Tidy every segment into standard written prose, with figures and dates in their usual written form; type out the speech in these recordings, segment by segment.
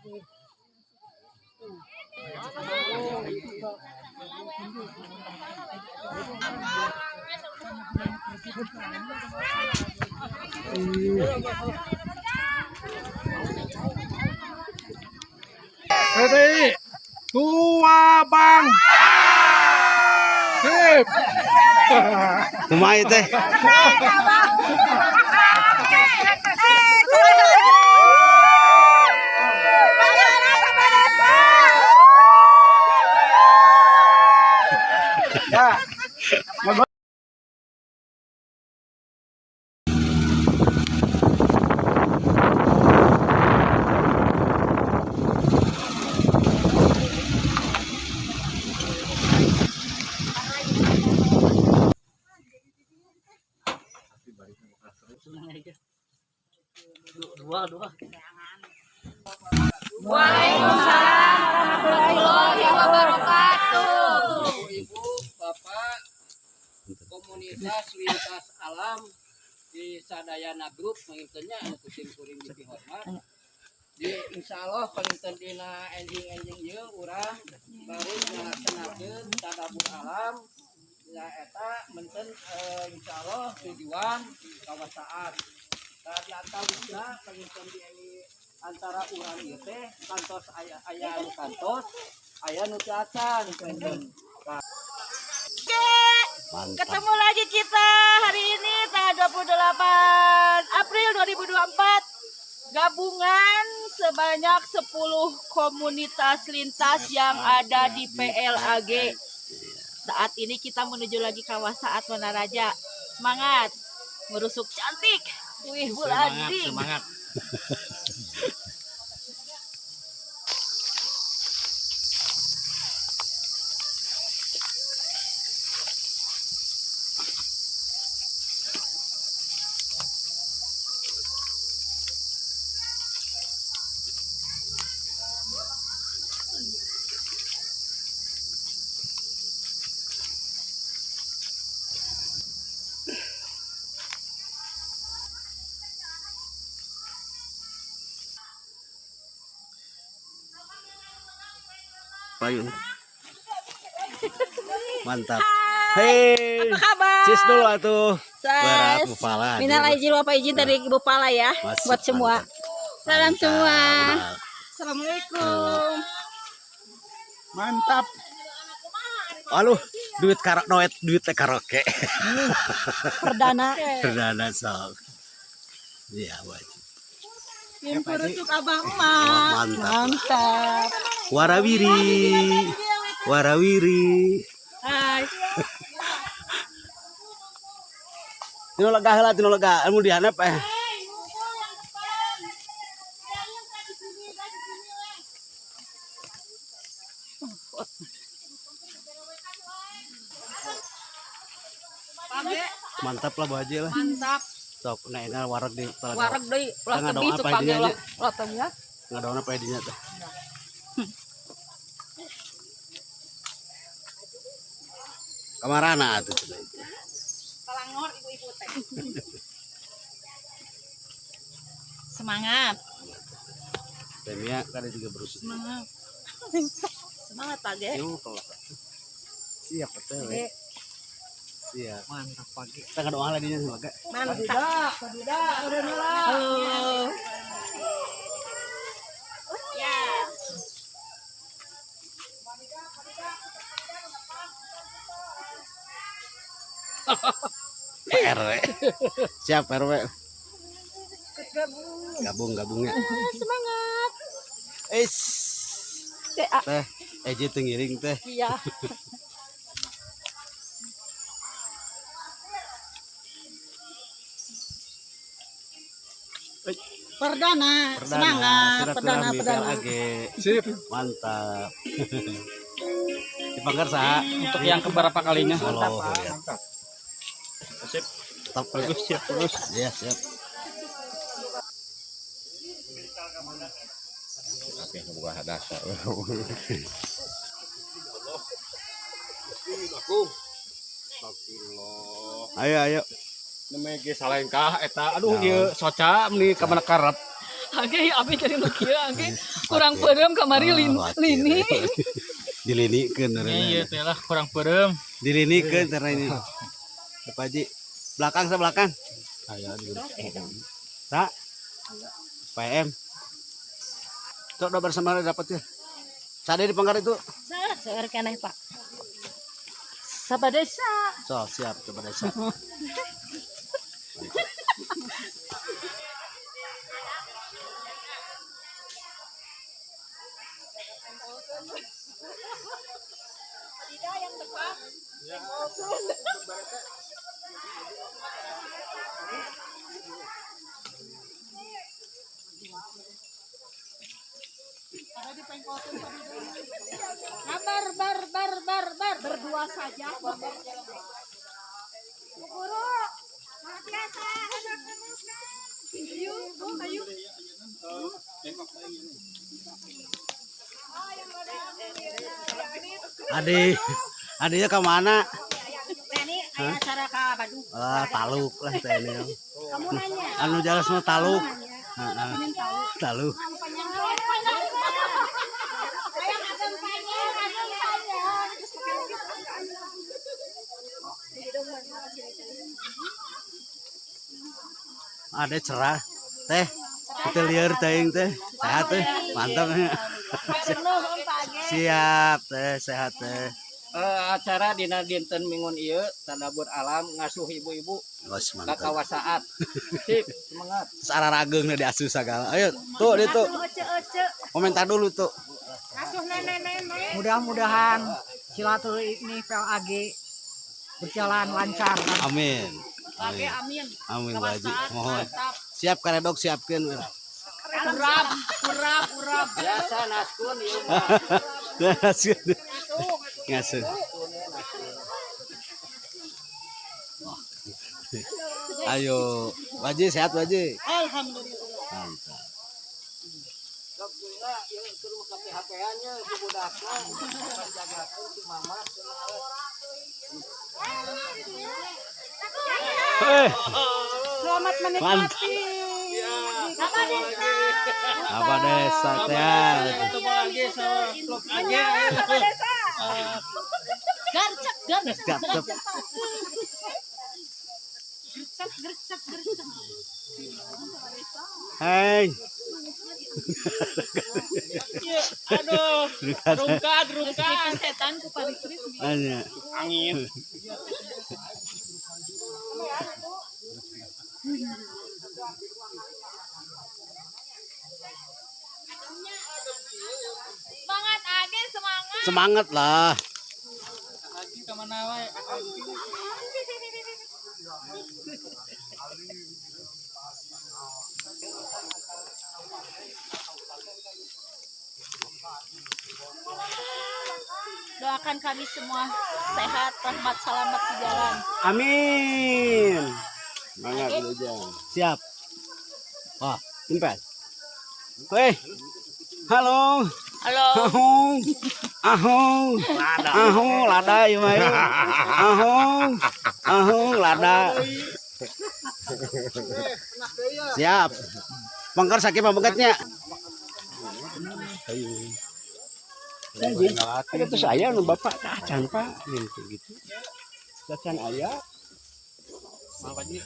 Ready, tua bang, sip. Kumaha teh? Waalaikumsalam warahmatullahi wabarakatuh. Ibu, Bapak, komunitas lintas alam di Sadayana Group mengintennya anu kucing kuring dihormat. Di insyaallah penginten dina enjing-enjing ieu urang bari ngalaksanakeun tadabbur alam. Ya eta menten insyaallah tujuan kawasaat. Di antaranya penginten di antara urang ieu teh kantos aya anu kantos aya nu tiacan penten. Ketemu lagi kita hari ini tanggal 28 April 2024. Gabungan sebanyak 10 komunitas lintas yang ada di PLAG. Saat ini kita menuju lagi kawasan Wanaraja. Semangat, merusuk cantik. Wih, bulading. Semangat. Payun. Mantap. Hei. Apa kabar? Sis dulu atuh. Berat Ses. Bupala. Minal aijin wa faizin dari Ibu Pala ya. Masuk, Buat semua. mantap. Salam Mantap. semua. Assalamualaikum. Mantap. Aduh, duit karaoke. Perdana. Perdana sok. Iya, wajib. Yang merusuk abang emak. Mantap. Mantap. Warawiri. Warawiri. Hai. Tino lega heula, tino lega. Anu di handap Mantap lah Bu Haji lah. Mantap. Sok naikna wareg di Talaga. Wareg deui ulah Tengah tebih dong tuh apa panggil idinya, lah teh ya. Ngadaona apa dinya teh. Kamarana atuh cenah. Kalangor ibu-ibu teh. Semangat. Temia kada juga berusaha. Semangat. Semangat pagi. Yuk kalau siap teh. Siap. Mantap pagi. Kita ngadoa lah dinya semoga. Mantap. Udah nyala. Halo. Ya. RW. Siap RW. Gabungnya. Semangat. Eish. Teh. Teh, eje teu ngiring teh. Iya. Perdana, semangat, perdana. Sip. Mantap. Dipanggar saha? Untuk yang keberapa kalinya? Mantap. Mantap. Sip. Tetap bagus siap terus. Iya, siap. Oke, buka hadasa. Ayo. Namanya ge salengkah eta. Aduh ieu soca meuni ka mana karep. Oke, abi jadi nu kieu oke. Kurang peureum kamari lini. Dilinikeun Iya teh lah kurang peureum. Dilinikeun karena ini. Pak Haji. Belakang belakang. Saya di Tak. PM. Cok udah bersama dapat ya. Sada di Panggar itu. Seueur keneh, Pak. Sabadesa. So, siap coba desa. Bar. Berdua saja. Guru. Ayo. Adinya ke mana? Ini acara ka Badung. Taluk lah ini. Kamu nanya. Anu jalan semua taluk. Taluk. Ada cerah teh kita liar teh sehat teh mantap siap teh sehat teh Acara dina dinten mingun ieu tadabur alam ngasuh ibu-ibu kakawasaat. Sip, semangat. Sarah rageng di asuh segala. Ayo tuh dia tuh komentar dulu tuh. Mudah-mudahan silaturahmi PLAG berjalan lancar. Amin. Amin. Amin Pak Haji. Mohon. Siap karedok siapkeun. Urap. Biasa naskun ieu Ngasuh. Ayo, Pak Haji sehat Pak Haji. Alhamdulillah. Mantap. Alhamdulillah ieu keur ka HP-an nya ku budakna jagakeun si mama. Selamat menikmati. Apa desa teh? Ketemu lagi sama vlog aja. Garcek. Gacep. Hei. Aduh, rungkat. Setan ku paritris. Hanya. Angin. Semangat Age, semangat. Semangat lah. Lagi ke mana wae? Doakan kami semua sehat, rahmat, selamat di jalan. Amin. Semangat aja. Siap. Wah, impes. Weh. Halo. Halo. Ahong, lada ieu mah. Ahong, lada. Siap. Pangkar sakit pambegatnya. Ada tuh saya nu bapak tacan pak gitu. Tacan ayah. Apa sih?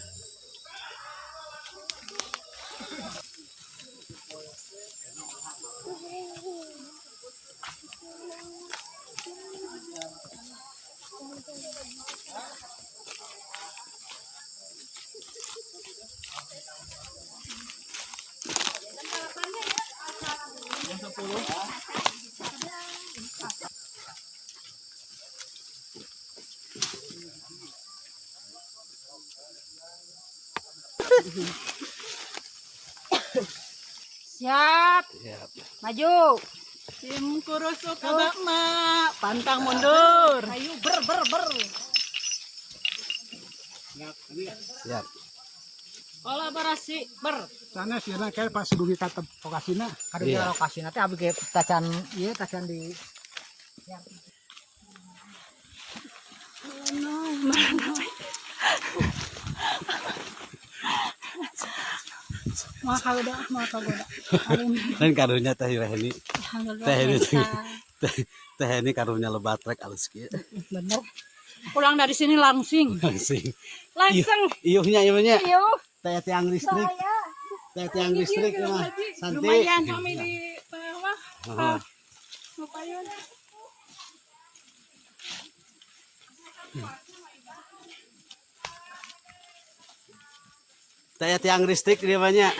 Siap. Maju. Tim kurusuk abak mak, pantang mundur. Ayo ber. Siap. Kolaborasi ber. Sana sih kayak pas dugi kata lokasinya. Kada di lokasi nanti abi ke tacan di Maka udah. Lain karunya teh ini. Teh ini teh ini karunya lebat rek alus kieu. Bener. Pulang dari sini langsing. Langsung. Iuhnya. Iyo. Teh tiang listrik. Teh tiang listrik mah. Santai. Lumayan kami di bawah. Heeh. Lumayan. Teh tiang listrik dia banyak.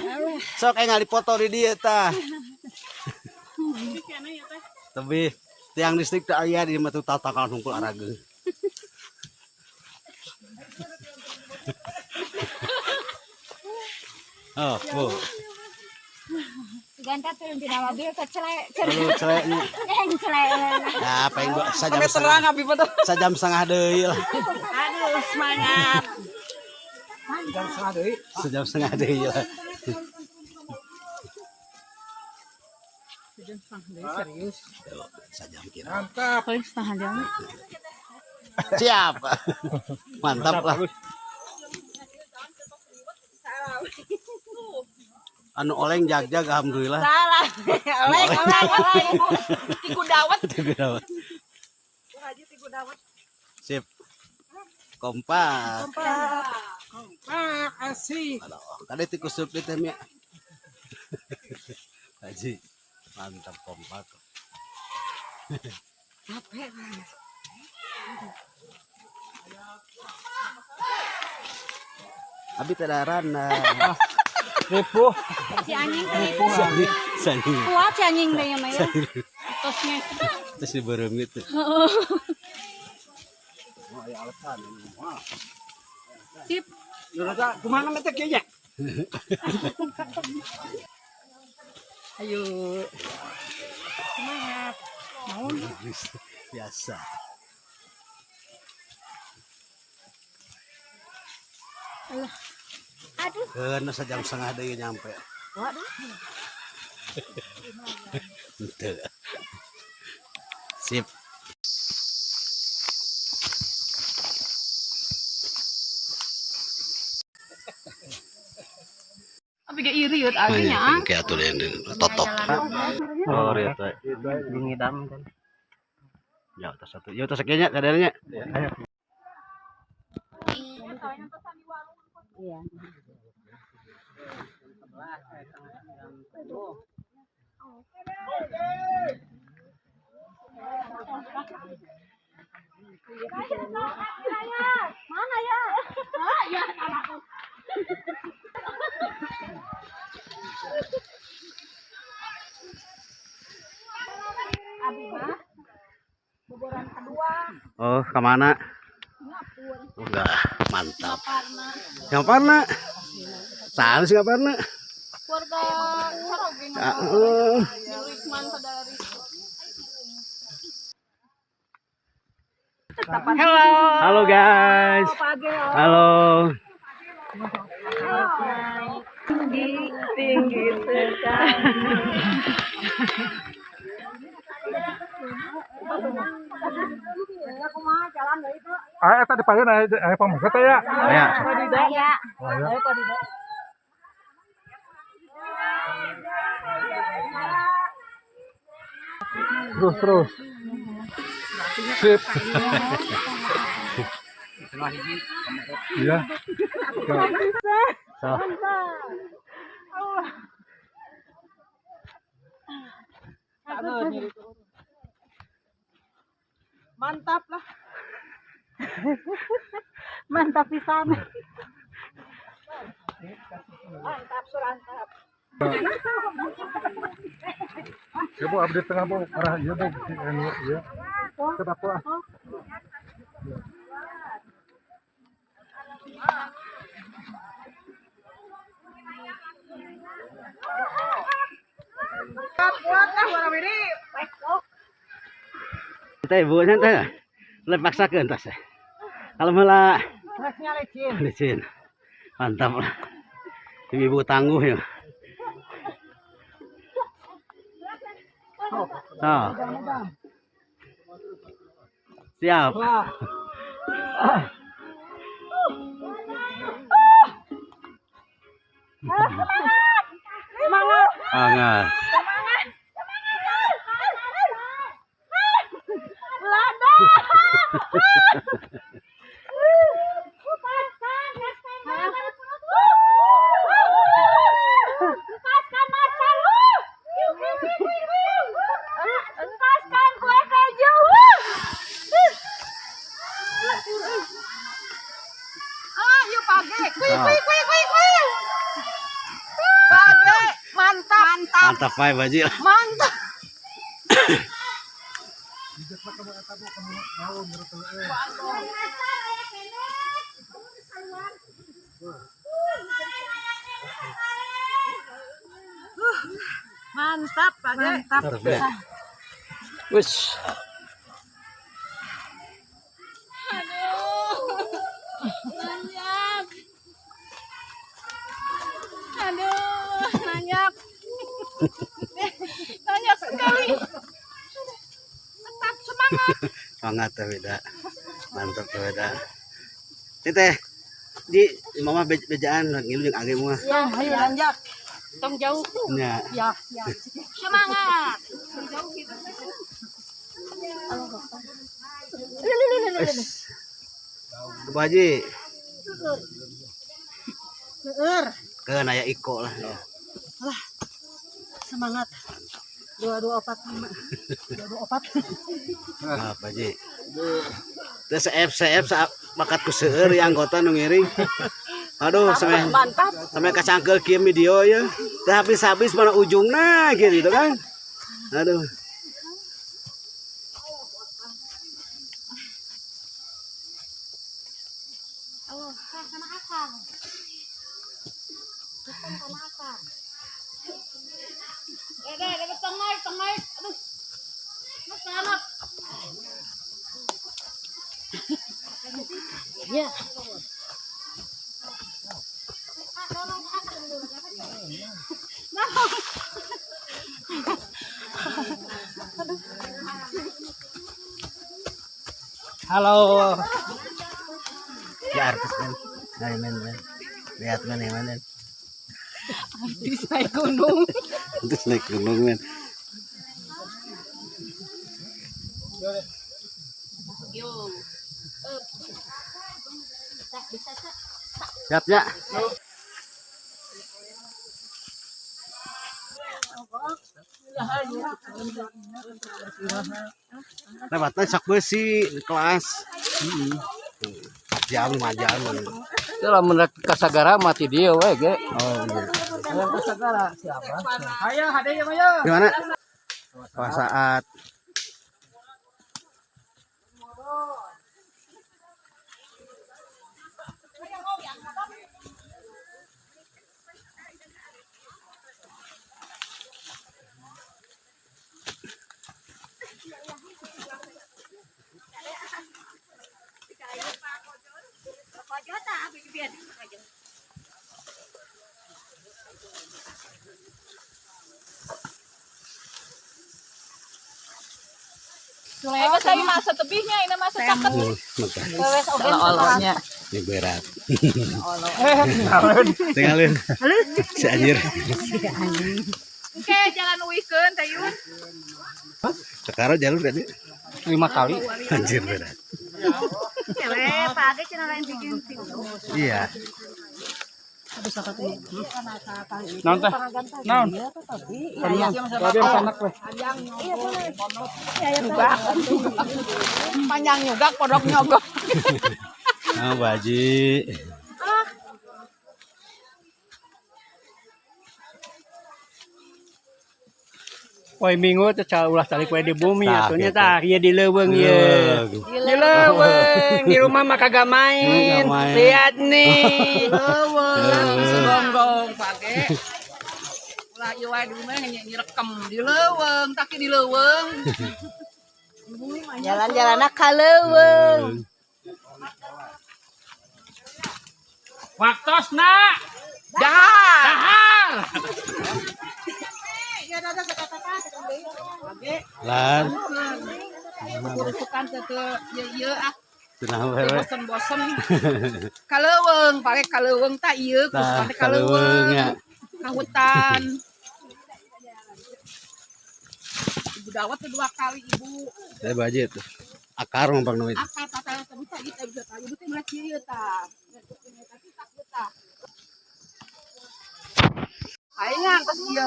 Sok ngali foto di dia tah. Tapi tiang listrik tak aya di mah tatakan hungkul arageun. Oh, Bu. Ganta turun di mobil ke celek. Aduh, celeknya. Yang celek. Ya, pengen gua sajam setengah deui lah. Aduh, semangat. Sejam setengah deui lah. Serius. Sajam kira. Mantap. Paling setengah jam. Siap. Mantap lah. Anu oleng jag-jag alhamdulillah. Salah. Oleng. Tiku dawet. Sip. Kompak. Asih. Aduh, kade tikus sup teh nya. Haji. Mantap kompak. Abi tadaran Ripuh. Si anjing teh. Sanyi. Kuat si anjing teh mah ya. Tosnya. Terus diberem gitu. Sip. Nurata, kumaha mah teh kieu nya? Ayo. Semangat. Biasa. Aduh. Kena sejam setengah deui nyampe. Waduh. Henteu. Sip. Tapi gak iri yut artinya. Kayak atuh deui totop. Oh, rieu teh. Ngidam kan. Ya, tos satu. Ya, tos sakenya kadarnya. Iya. Mana ya? Ah, ya anakku. Abi mah boboran kedua. Oh, kemana? Udah, mantap. Ngaparna? Saan sih ngaparna? Keluarga Sarogeng. Risman sadari. Halo. Halo guys. Halo. Tinggi Eta dipaeun aya pamangkat teh ya. Ya. Terus. Sip. Iya. So. Mantap lah. Mantap pisan. Mantap surantap. Ya Bu, abdi tengah Bu, arah ieu Bu, anu ieu. Kedap ah. Kita ibunya teh lepaksakeun tas. Kalau malah licin. Mantap lah. Ibu tangguh ya. Oh. Siap. Hangat. Lepaskan kue keju. Yuk pagi. Kui. Pagi, mantap. Mantap Pak Baji. Mantap. Mantap, Pak. Mantap. Wis. Nanyak. Nanyak sekali. Tetap semangat. Semangat tuh beda. Mantap tuh beda. Teteh di mama bejaan ngilu jeung age mah. Ya, ayo nanyak. Tong jauh. Nya. Ya. Semangat. Baji. Seueur. Keun aya iko lah. Semangat. 2245. 2245. Nah, Baji. Teu seep bakat ku seueur yang anggota nu ngiring. Aduh, sampai kacangkeul kieu video ya. Teu habis-habis mana ujungna gitu kan. Aduh. Sama akang. Bukan sama akang. Dapat tengah. Aduh. Mas anak. Ya. Halo. Ya artis kan. Nah, men. Lihat men yang mana. Habis naik gunung. Terus naik gunung men. Yo. Tak bisa tak. Siap ya. Lewatnya sak besi di kelas. Jam 5 jam. Itu lamun kasagara mati dia we ge. Oh iya. Yang kasagara siapa? Ayo hadenya ayo. Gimana? Pas saat Sulaiman saya masa tebihnya ini masa caket. Wes Ololnya. ini berat. Tinggalin. Si anjir. Oke, jalan uikeun tayun. Sekarang jalur tadi 5 kali. anjir berat. Cewek, pagi cenah lain bikin. Iya. Naon teh? Naon? Tadi anak weh. Panjang juga kodok nyogok. Nah, Baji. Poe minggu teh ulah tali kue di bumi Tah, atunya gitu. tah ieu di leuweung ieu. Di leuweung, di rumah mah kagak main. Kagak main. Lihat nih. Leuweung, segonggong page. Ulah ieu wae di rumah nyirekam di leuweung, taki di leuweung. Jalan-jalanna ka leuweung. Waktosna. Dahar. Lan. Bukan ke ieu ah. Tenang wewe. Bosen-bosen. Kaleuweung, pake kaleuweung tah ieu Tah pake kaleuweung. kaleuweung ya. Ka hutan. dawat tuh 2 kali ibu. Saya bajet tuh. Akar mah itu. Akar tata bisa gitu bisa tadi ibu teh mulai kieu tah. Tapi tak betah. Ayeuna tos ieu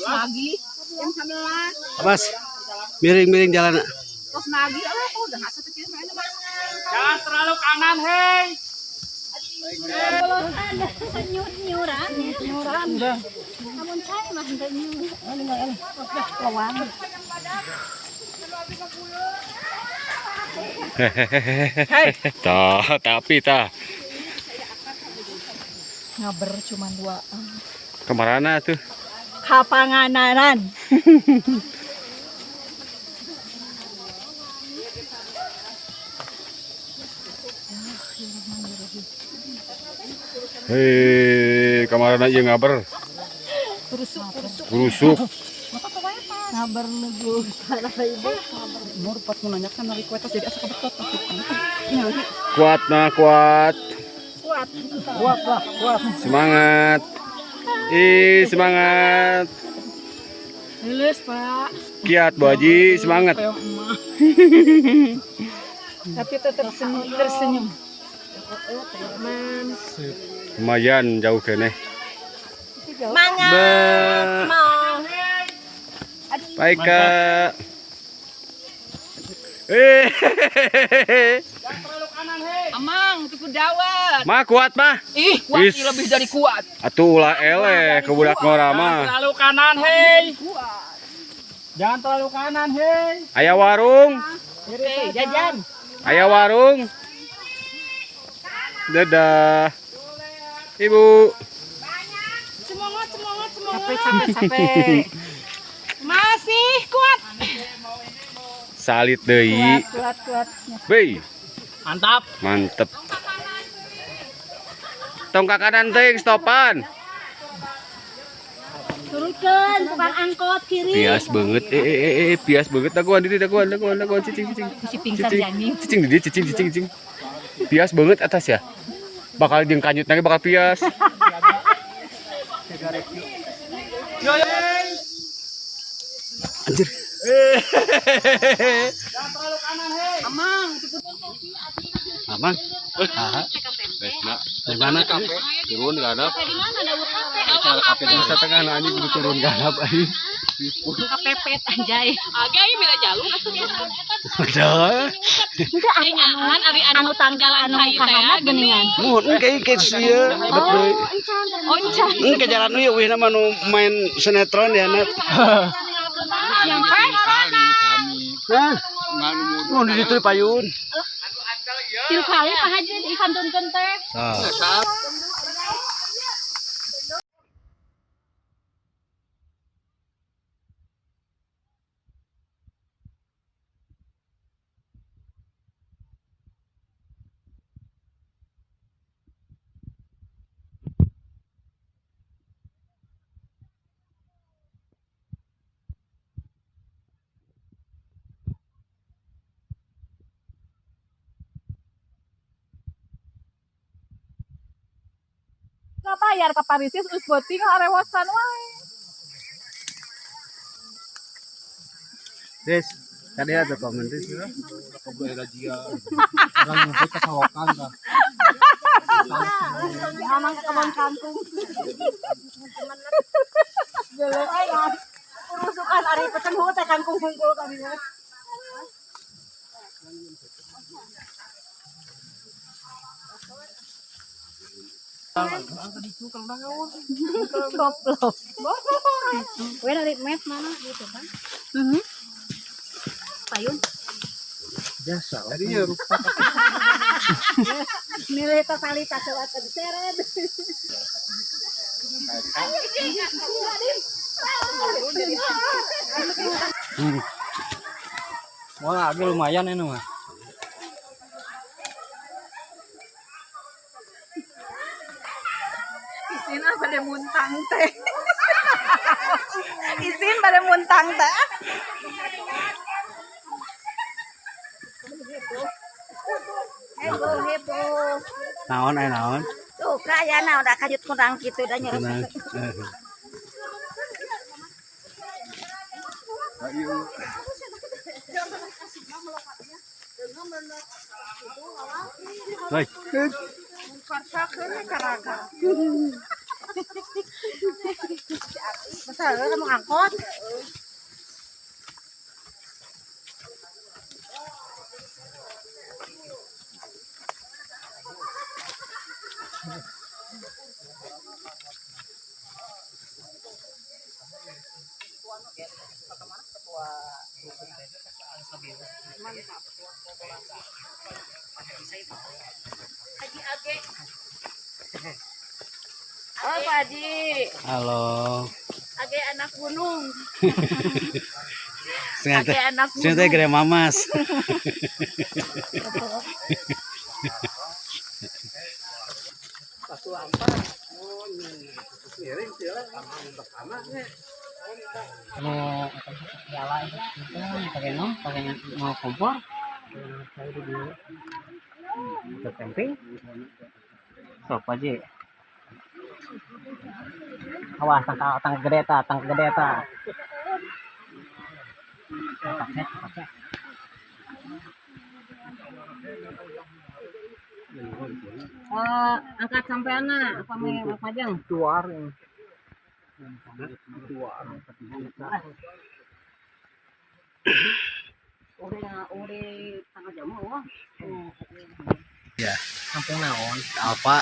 lagi jam 11. Mas, miring-miring jalan. Tos nagi udah hasut kieu main mah. Jangan terlalu kanan, hei. Nyuran. Namun saya mah henteu nyuran. Lawang. Tah, tapi tah. Ngaber cuma 2. Kemarana tuh? Kapangananan. Hei, kemarana ieu ngaber. Rusuk. Ngaber nuju sana ibu. Umur 4 menanyakan dari kuetas jadi asa kebetot. Kuat nah, kuat. Kuat lah, kuat. Semangat. Semangat. Lulus, Pak. Kiat Bu Haji, semangat. Tapi tetap tersenyum. Lumayan jauh kene. Semangat. Baik, Kak. Amang tuku dawat. Mah kuat mah. Ih, kuat Is. lebih dari kuat. Atuh ulah eleh ke budak ngora mah. Terlalu kanan, hei. Jangan terlalu kanan, hei. Aya warung. Jajan. Aya warung. Dadah. Ibu. Semangat. Capek. Masih kuat. Salit deui. Kuat. Beuy. Mantap. Mantep. Tong ka kanan teuing stopan. Turunkan tukang angkot kiri. Pias banget. Pias banget. Dakuan cicing. Si pingsan jani. Cicing. Pias banget atas ya. Bakal jeung kanyut lagi bakal pias. Anjir. Amang, Aman. Dari mana? Turun ke hadap. Di mana Dawud kafe? Kafe di tengah nah anjing kudu turun ke hadap anjing. Kepepet anjay. agak mila jalur asup Ada. Ari anu tanggal anu kahana geuningan. Mun engke sia hebat deui. Oh, encan. Engke jalan ieu weh nama nu main sinetron ya net. Nyampe. Hah? Mun di ditu payun. Tilu kali Pak Haji dikantunkeun teh. Bayar ka Parisis us beuting arewasan wae. Des, tadi ada komen des. Amang ke kebon kangkung. Geuleuh aya. Urusukan ari pecenhu teh kangkung hungkul ka dieu. Goblok. Weh dari map mana gitu kan? Payun. Biasa. Tadi ya rupa. Nilai totalitas lewat seret. Wah, agak lumayan ini mah. Isin pada muntang teh. Isin pada muntang teh. Heboh. Naon naon. Tuh kayana udah kajut kurang gitu udah nyuruh. Hei. Masa kamu angkot? Halo Pak Haji. Halo. Age anak gunung. Ternyata Age anak gunung. ternyata gede mamas. Mau nyala itu pakai mau kompor. Ke camping. Sok aja. Awas tangkap gede ta, tangkap gede ta. Angkat sampai anak apa mau pajang? Tuar. Ore tanggal jam wah. Ya. Sampai naon? Apa?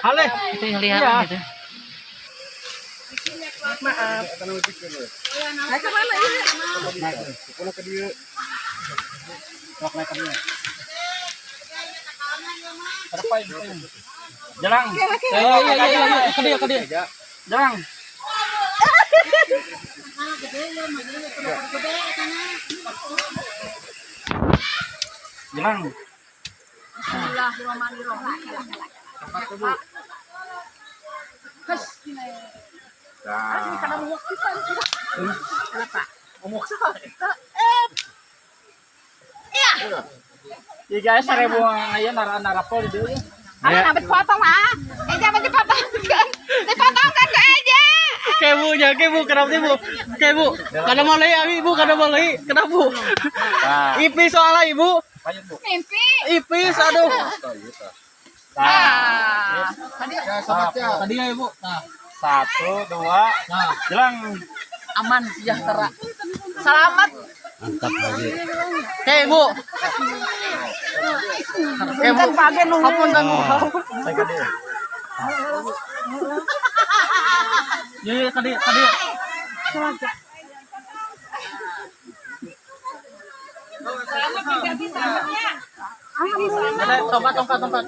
Hale, itu yang lihat gitu. Nah, kemana ini? Jalan. Iya. Ke dia. Jalan. Jalan. Bismillahirrahmanirrahim. Ya guys, 1000 aya narapol di dieu. Apa nambah potong ah? Jangan dipotong kan. Dipotongkan ke aja. Kebu, kenapa sih bu? Kebu, kada mau lagi, ibu kada mau lagi, kenapa bu? Ipis soalnya ibu. Mimpi. Ipis, aduh. Ah. Tadi ya ibu. Nah, 1, 2, nah, jalan. Aman sejahtera. Selamat. Mantap lagi. Kebu. Kan pagi nunggu. Kapun dan Ya, tadi. Ada tongkat.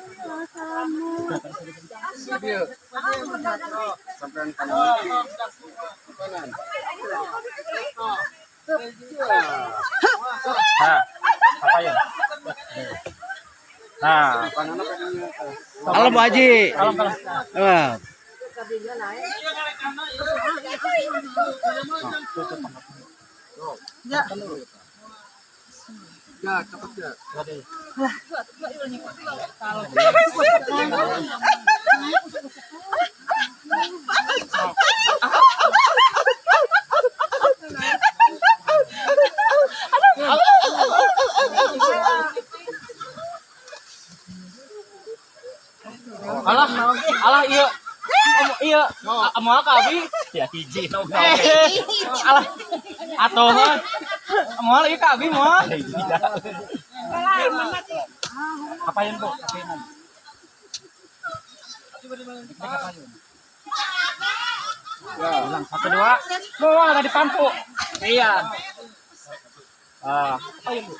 Apa ya? Nah, Halo Bu Haji. Wah. Alah iya mau abi ya hiji alah atuh mau ieu ka abi mau apain bu apainan bilang 1 2 mau ada di pampu iya apain bu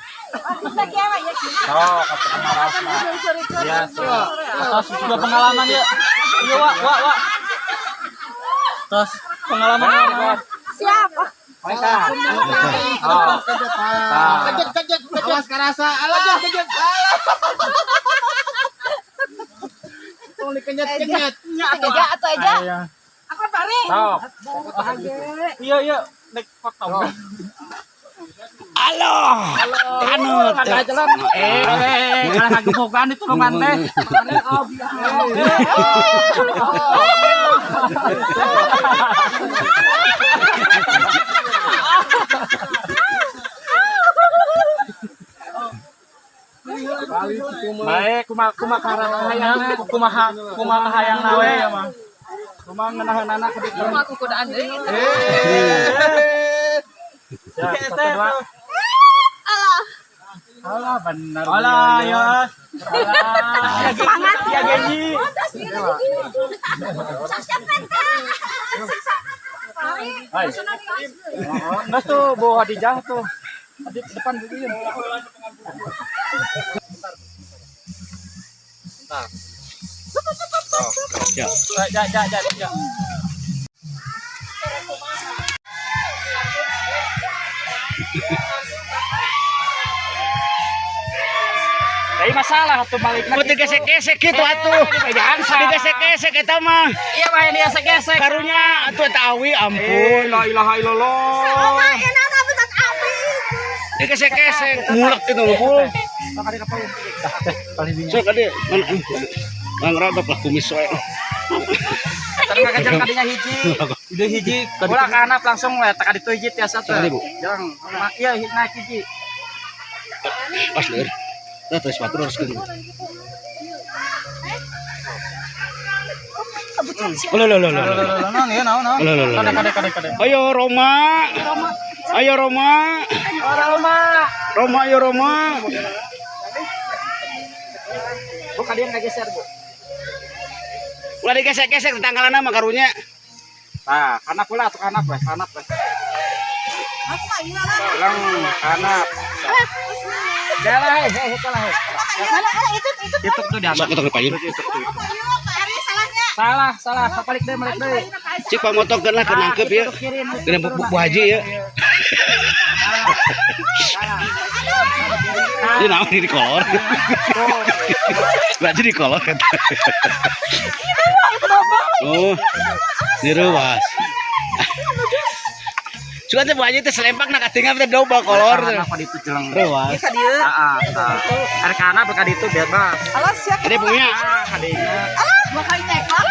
ya atas sudah pengalaman ya iya wak terus pengalaman Siapa? mereka kejet awas karasa alah kejet tolong dikejet Atau aja. Apa pare? iya naik foto Halo. Kanut. Kada jalan. Kalau lagi bukan itu roman teh. Baik, kumaha hayang nawe ya mah. Kumaha ngeunaheun anak di Rumah aku kudaan deui. Alah bener. Alah ya. Semangat Ya Genji. Hai. Nggak tuh bawa Hadijah tuh. Di depan begini. Ya. Ja. Tapi masalah tuh balik lagi. Putih gesek-gesek gitu atuh. Digesek-gesek eta mah. Iya mah dia gesek-gesek. Karunya atuh eta awi ampun. La ilaha illallah. Digesek-gesek mulak gitu ngumpul. Sok ade ngangrabak lah kumis wae. Tadi ngakejar kadinya hiji. Udah hiji. Bola ke hanap langsung we tak aditu hiji tiasa teh. Jarang. Iya naik hiji. Pas ler. Dah terus batur harus gini. Kade. Ayo Roma. Ayo Roma. Roma ayo Roma. Bu kadian ngageser, Bu. Ulah digesek-gesek tanggalanna mah karunya. Nah, kanap pula atuh kanap we, kanap we. Bilang kanap. Jalan kalah. Mana itu Itu tuh dia. Sok kita dipayin. Salah, balik deui. Cik pamotokeun lah kenangkep ya. Kena bu haji ya. Ini nama di kolor. Berarti di kolor kan. Oh, direwas. Suka teh bu haji teh selempak nak katingan teh double kolor. Apa ditu jelang. Rewas. Heeh. Are kana beka ditu bebas. Alah siap. Ada punya. Kadinya. Bakal tekal.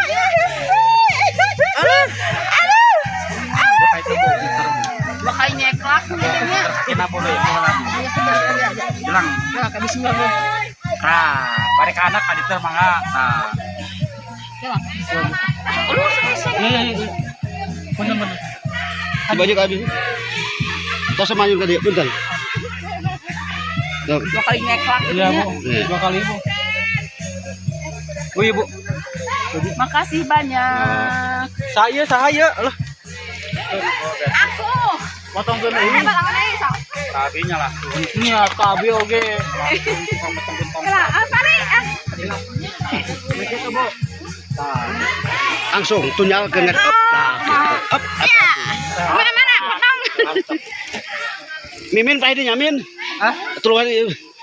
Bakal nyeklak jadinya. Kenapa deui jelang. Ya ka bismillah. Nah, bari ka anak ka ditu mangga. Nah. Bener. Baju kabin. Tos semayun ka dieu punten. Tuh. Bakal nyeklak Iya, Bu. Nih. 2 kali, Bu. Oh iya, Bu. Makasih banyak. Saya lah. Aku. Potong ke ini. Kabinya lah. Ini ya kabi oge. Apa nih? Langsung tunyal ke nget up. Nah, gitu. Up. Mana potong. Mimin pahe dinya min. Hah? Tuluan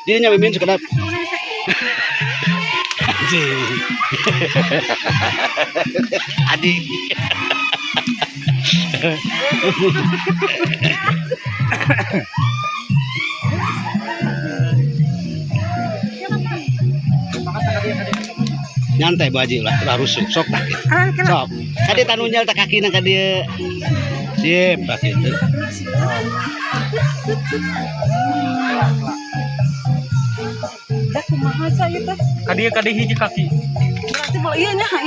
dirinya mimin sekedap. Anjing. Adik. Nyantai baji lah rusuk sok tak sok kadi tanunyal tak kaki nang kadi sip tak gitu Kadi hiji kaki. Berarti mau iya nya. sok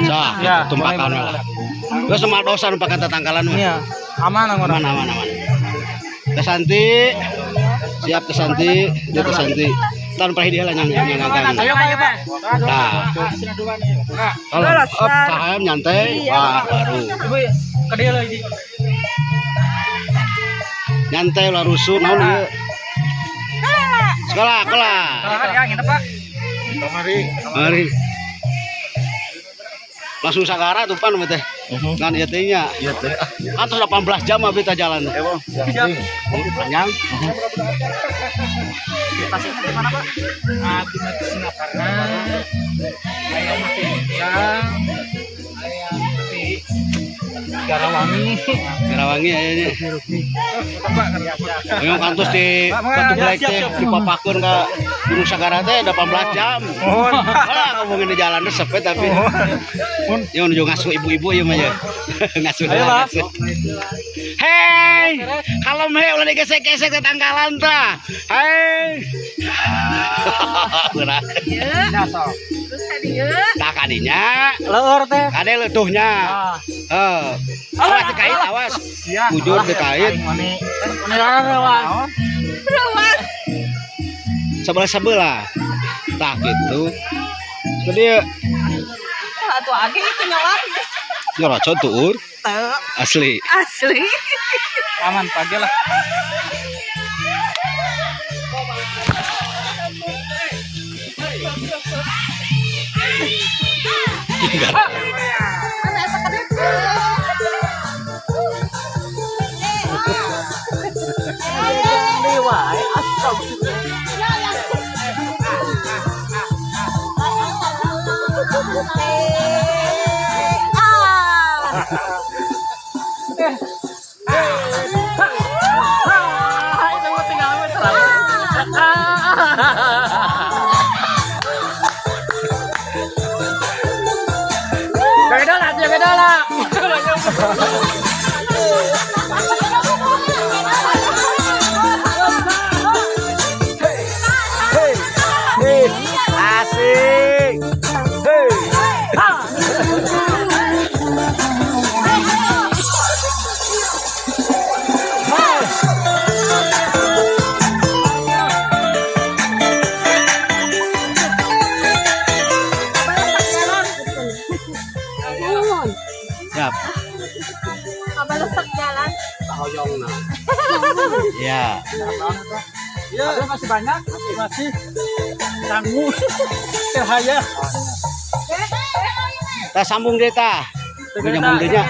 Ya, tumpakan lah geus sama dosa nu pakan tatangkalan mah Iya. Aman aman kesanti siap kesanti dia kesanti tanpa dia lah yang ngangkang Ayo, Pak. nah kalau up saham nyantai wah baru Ibu, kadi lah hiji. nyantai lah rusuh naon ieu sekolah Ya, ngene, Pak. mari langsung sagara tuh pan teh kan ieu teh nya atus 18 jam abi teh jalan panjang Tasnya di mana, Pak? Di Singaparna. Ayam Tiga, ayam Garawangi aya nya. Yang kantos di Batu Black teh dipapakeun ka Gunung Sagara teh 18 jam. Alah ngomongin di jalan teh sepet tapi. Yo nuju ngasuh ibu-ibu ieu mah ya. Ngasuh. Hei, kalem he ulah digesek-gesek ke tanggalan tah. Hei. Berat. Terus kadieu. Tak kadinya. Leur teh. Kade leutuhnya. Awas dikait awas. Bujur dikait. Beruas. Sebelah-sebelah. Tak gitu. Jadi Atuh age itu nyolot. nyorocot tuur. Teu. Asli. Asli. Aman pagi lah. Mana eta kadeu? Dewa, astagfirullah. Beda lah. Asik. Hei. Siap. Kabalesak jalan. Ya. Ya, masih banyak, masih tangguh. Terhaya. Kita sambung deh tah. Nyambung deh nya.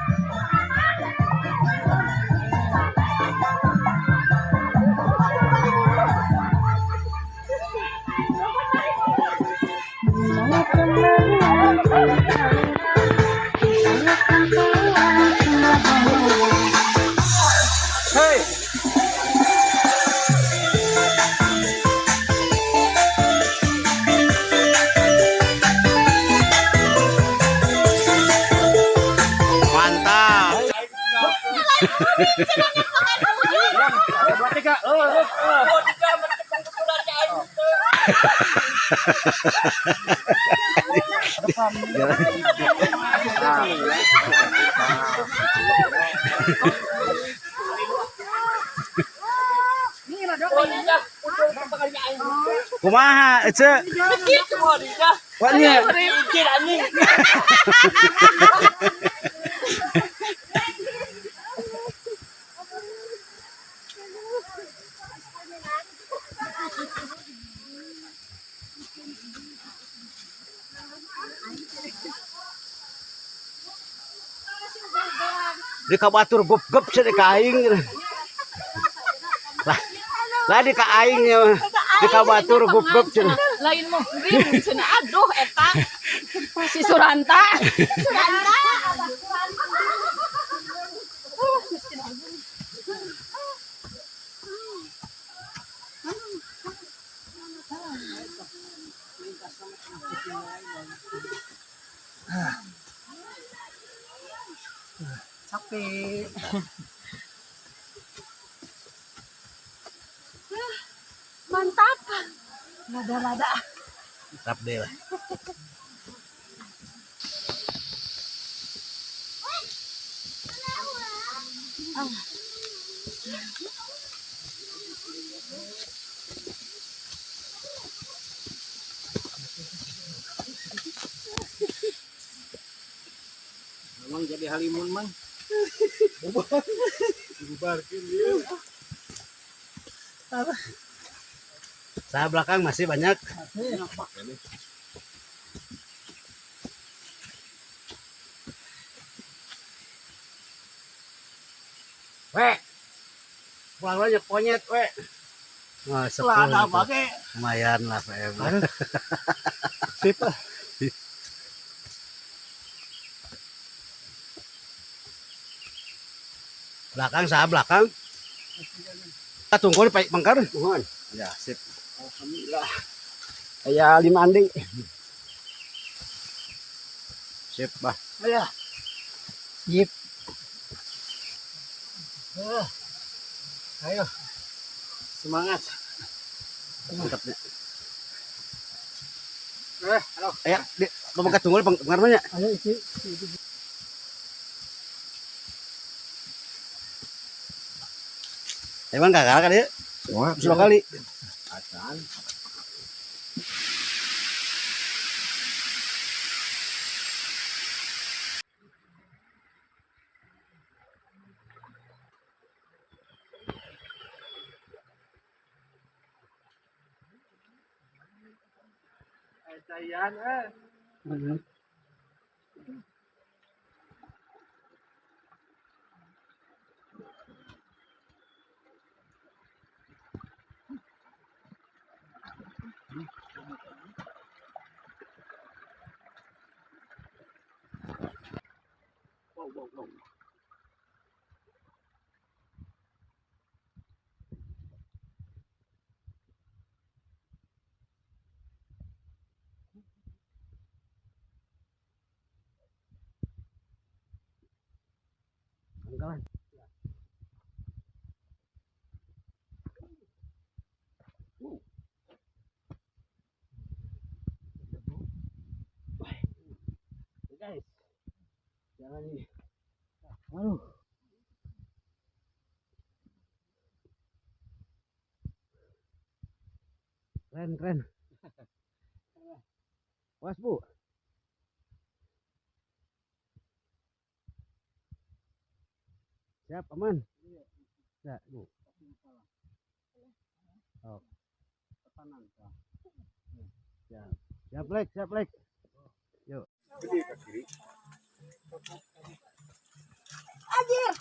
Mantap. Kumaha ece? Wanya. Di kabatur gup-gup sih di kaing. Lah di kaing ya. Di kabatur gup-gup sih. Lain mah geuning cenah aduh eta. Si Suranta. Suranta. Capek. Mantap. Lada-lada. Mantap deh lah. Memang jadi halimun mang. Dibubarkin dia. Saya belakang masih banyak. Weh. Pulang banyak konyet, weh. Wah, Celana sepuluh. pakai. Lumayan lah, PM. Sip. Belakang sah belakang. Kita tunggu di pangkar. Mohon. Ya, sip. Alhamdulillah. Aya 5 andi. Sip, bah. Ayo. Yip. Ayo. Semangat. Mantap nih. Halo. Ayo, pemangkat tunggu pangkarnya. Ayo isi. Emang kakak kan ya? Dua kali. Guys, jalan ini. Aduh. Keren. Was, Bu. Siap, aman. Ya, Bu. Oh. Siap, Lek. Yuk. Anjir.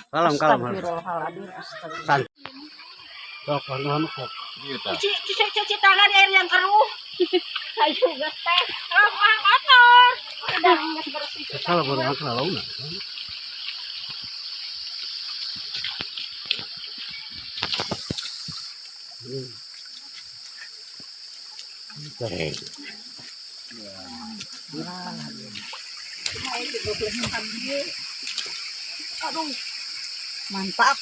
Kalem. Astagfirullahaladzim. San. Sok, kok. Cuci tangan air yang keruh. Ayo gas teh. Kotor. Udah nggak bersih. Kalau baru makan launa. Aduh. Mantap.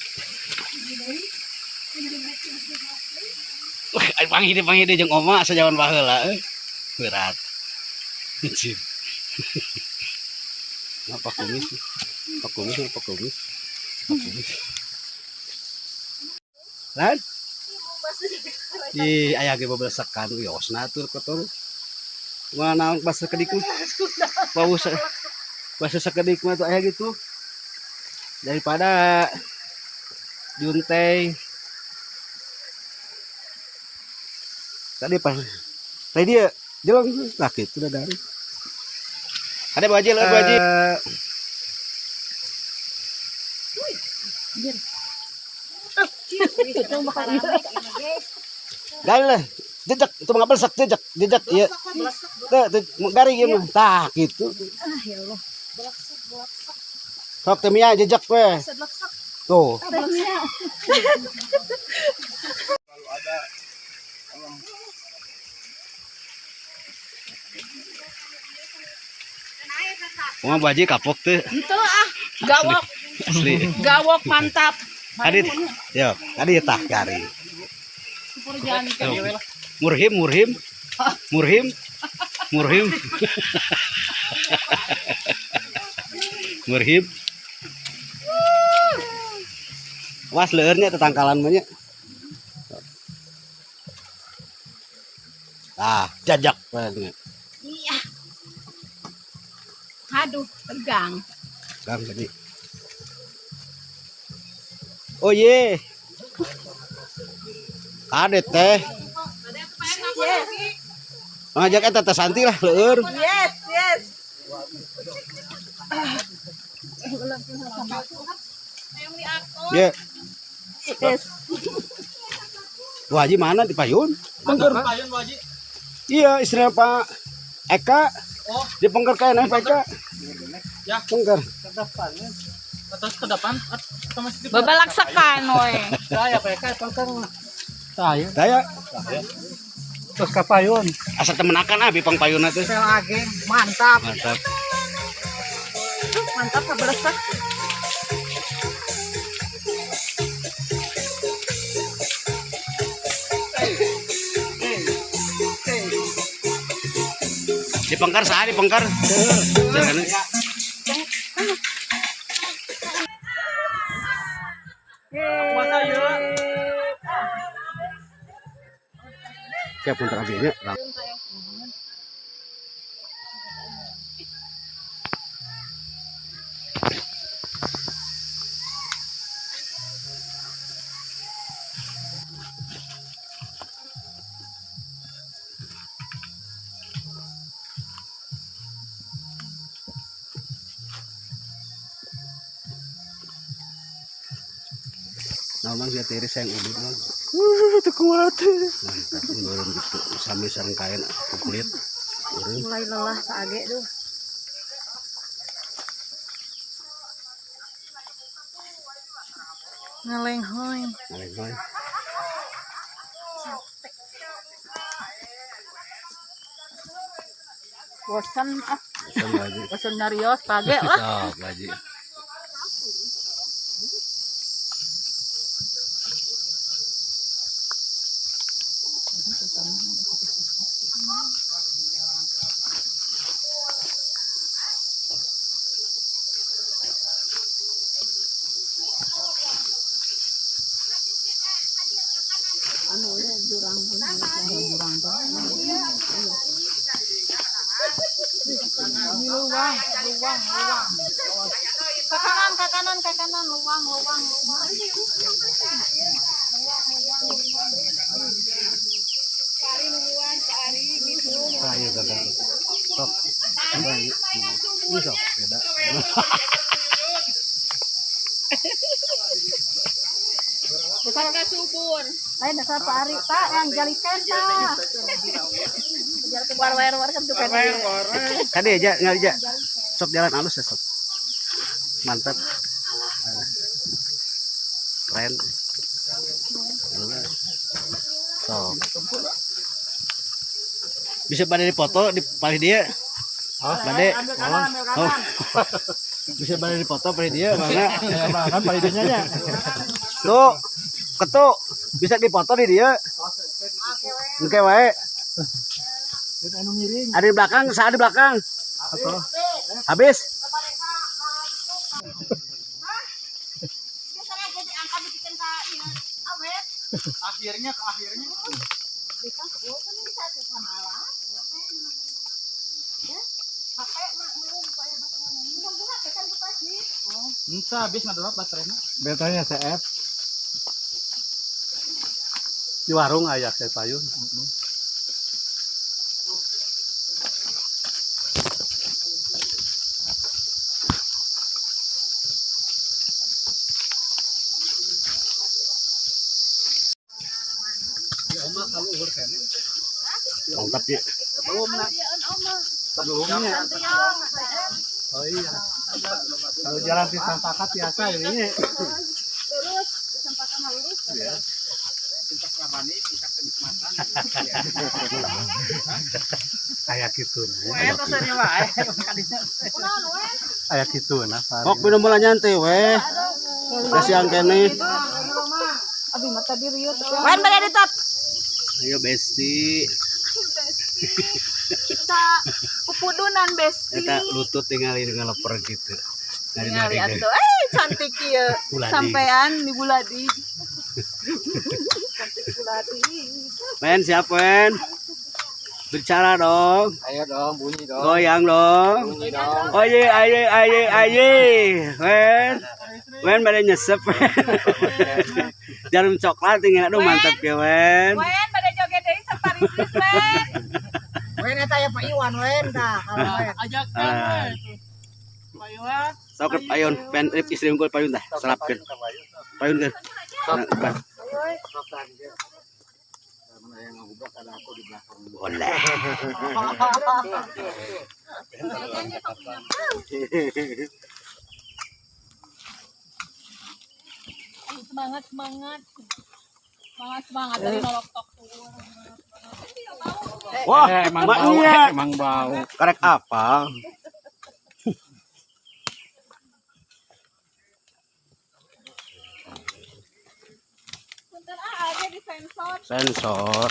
Panggil jeung oma sajawan baheula berat. Anjir. Apa kumis? Lan? Ih, aya ge bablesakan yosna tur kotor. Mana basa kedik mah? Basa sakedik mah tuh aya gitu. Daripada junteng. Tadi pas dia jelang sakit sudah dari. Ada bajil, Gali lah, jejak itu mengapa sak jejak ya. Garing ya mah, tah gitu. Ya Allah. Sok temia jejak we. Tuh. Wah baji kapok tuh. Itu gawok. Asli. Gawok mantap. Adit, yo, tadi tah gari. Murhim. Was leurnya tetangkalan mah nya. Jajak banget. Iya. Aduh, tegang. Gang tadi. Oh ye. Kadet teh. Yes. Ngajak eta teh Santi lah leur. Yes. Ye. Yes. Wah, Haji mana di Payun? Pengker. Payun Bu Haji. Iya, istrinya Pak Eka. Oh. Di pengker kayak Pak Eka. Ya. Pengker. Atas ke depan atau masih di Babalaksakan we. saya PK pangkang. Saya. Daya Terus kapayon. asa temenakan abi pangpayuna teh. lagi mantap Mantap. Mantap kabelesak. Dipengkar saha dipengkar? Jangan. Masa ya. Siap untuk abinya. Namang dia tiris yang udah kan. Kuat. Mantap ngeureun gitu. Sami sareng kain kulit. Mulai lelah kaage tuh. Ngelenghoy. Ngaleng-ngaleng. Bosan ah. Bosan lagi. Bosan nyarios page lah. Sok lagi. Ke kanan, luang. Ayo kakak. Sok. Ini sok beda. Bukan ke subur. Lain dasar Pak Ari, Pak, yang jalikan, Pak. War kan juga dia. Kade aja ngali aja. Sok jalan halus ya sok. Mantap. Keren. Sok. Bisa pada dipoto di paling dia. Bade. Oh. Bisa pada dipoto paling dia mana? Kan palidenya nya. Tuh. Ketuk. Bisa dipoto di dia. Oke wae. Anu miring. Ada di belakang, saat di belakang. Habis. Biasanya jadi angka bikin ka ieu awet. Akhirnya ke akhirnya. Bisa kan bisa tuh sama lah. Ya. Pakai mak mulun supaya bakal ngomong. Bukan kan pasti. Bisa habis ngadorot baterainya. Betanya CF. Di warung aya saya payun. Mantap ya. Sebelumnya. Oh iya. Kalau jalan di Sampakat biasa ini. Lurus, kesempatan lurus. Kayak gitu. Eta seri wae. Kunaon we? Kayak gitu nah. Kok bener mulai nyantai weh. Kasih yang kene. Abi mata diri yeuh. Wan bade ditot. Ayo besti. Kita pupudunan besti. Eta lutut tinggal dengan leper gitu. Ningali atuh. Cantik ieu. Buladi. Sampean di Buladi. Cantik Buladi. Wen siap Wen. Bicara dong. Ayo dong, bunyi dong. Goyang dong. Bunyi dong. Aye. Wen. Wen pada nyesep. Jarum coklat tinggal aduh mantap ya Wen. Wen bade joget deui saparis Wen. wen eta ya Pak Iwan wen tah kalau Ajak Ah. Pak Iwan. Sok ayun pen istri unggul payun tah serapkeun. Payun keun. Boleh. Semangat dari nolok tok tuh. Wah, emang Mbak bau, Nia. emang bau. Karek apa? Punten ada di sensor. Sensor.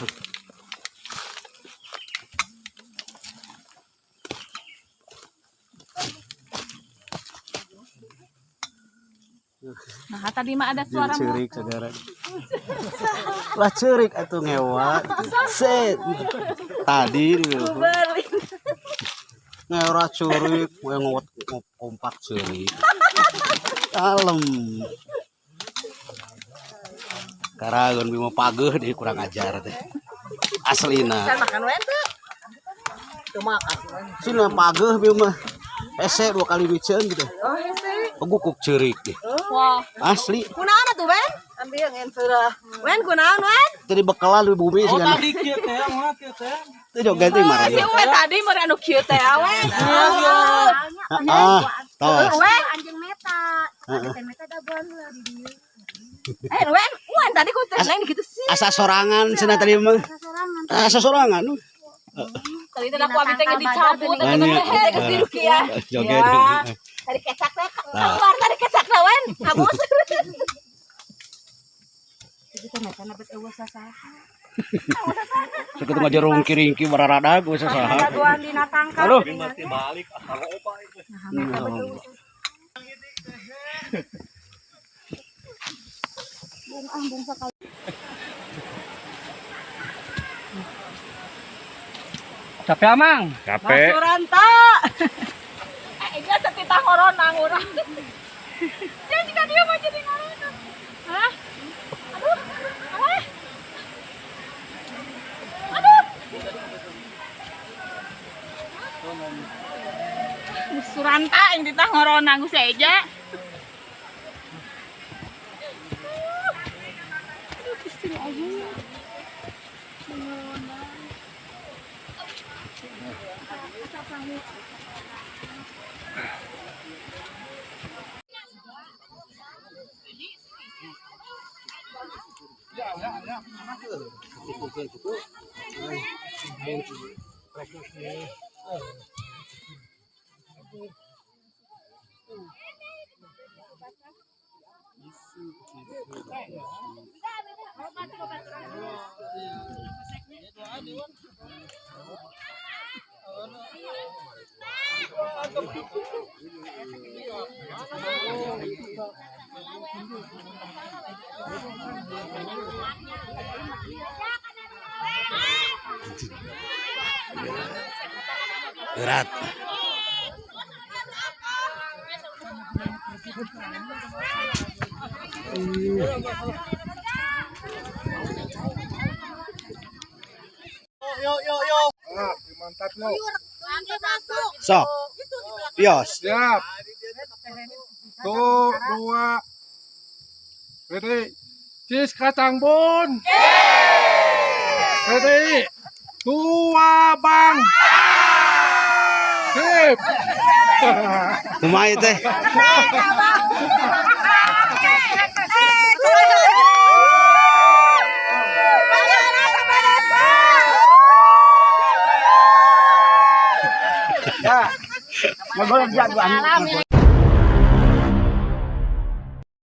Nah, tadi mah ada suara Cerik saudara. Lah cerik atuh ngewat. Set. Tadi ngewat cerik, ngewat kompak cerik. Kalem. Karageun bima pageuh di kurang ajar teh. Aslina. Makan wae tuh. Tuh makan. Sina pageuh bima. Ese 2 kali biceun gitu. Oh, hese. Guguk cerik deh. wah. Asli. Kunaon atuh, Ben? Ambil ngen surah. Wen kunaon, Wen? Tadi bekalan di bumi sih kan. Tadi kieu teh, mah kieu teh. Itu juga ganti marah Si ya. Wen tadi meureun anu kieu teh, Wen. Tos. Wen, Anjing meta. Ada meta daguan lah di dieu. Wen tadi ku teh lain gitu sih. Asa sorangan cenah tadi mah. Asa sorangan. Tadi teh aku abi teh dicabut, teh Banyak. teh geus di rukiah. Joget. Tadi kecak teh keluar tadi kecak teh, Wen. Habus. Sekitu ngajarung kiringki bararadag we sasaha. Daguan dina tangkap. Aduh. Capek amang. Capek. Suranta. Ini setitah corona ngurang. Dia jika dia mau jadi corona. Hah? Aduh. Suranta yang ditah corona gue saja. Berat. Mantap lo. Sok. Pios. Siap. Tuh, 2. Ready. Cheese kacang bun. Ready. 2 bang. Sip. Kumaha teh? Magoreng jadwal.